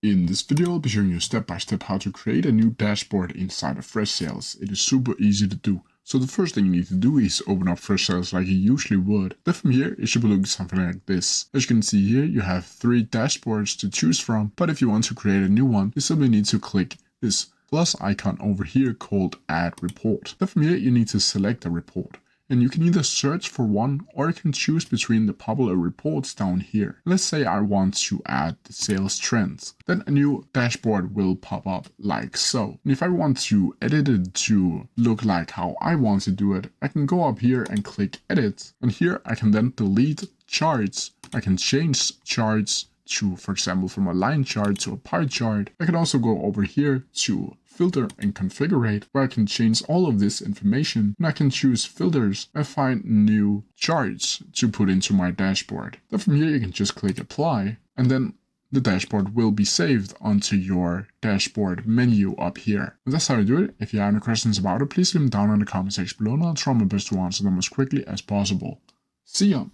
In this video, I'll be showing you step by step how to create a new dashboard inside of Freshsales. It is super easy to do. So the first thing you need to do is open up Freshsales like you usually would. Then from here, it should be looking something like this. As you can see here, you have 3 dashboards to choose from. But if you want to create a new one, you simply need to click this plus icon over here called Add Report. Then from here, you need to select a report. And you can either search for one or you can choose between the popular reports down here. Let's say I want to add the sales trends. Then a new dashboard will pop up like so. And if I want to edit it to look like how I want to do it, I can go up here and click edit. And here I can then delete charts. I can change charts to, for example, from a line chart to a pie chart. I can also go over here to filter and configure, where I can change all of this information, and I can choose filters and find new charts to put into my dashboard. Then from here you can just click apply, and then the dashboard will be saved onto your dashboard menu up here. And that's how you do it. If you have any questions about it, please leave them down in the comment section below, and I'll try my best to answer them as quickly as possible. See ya!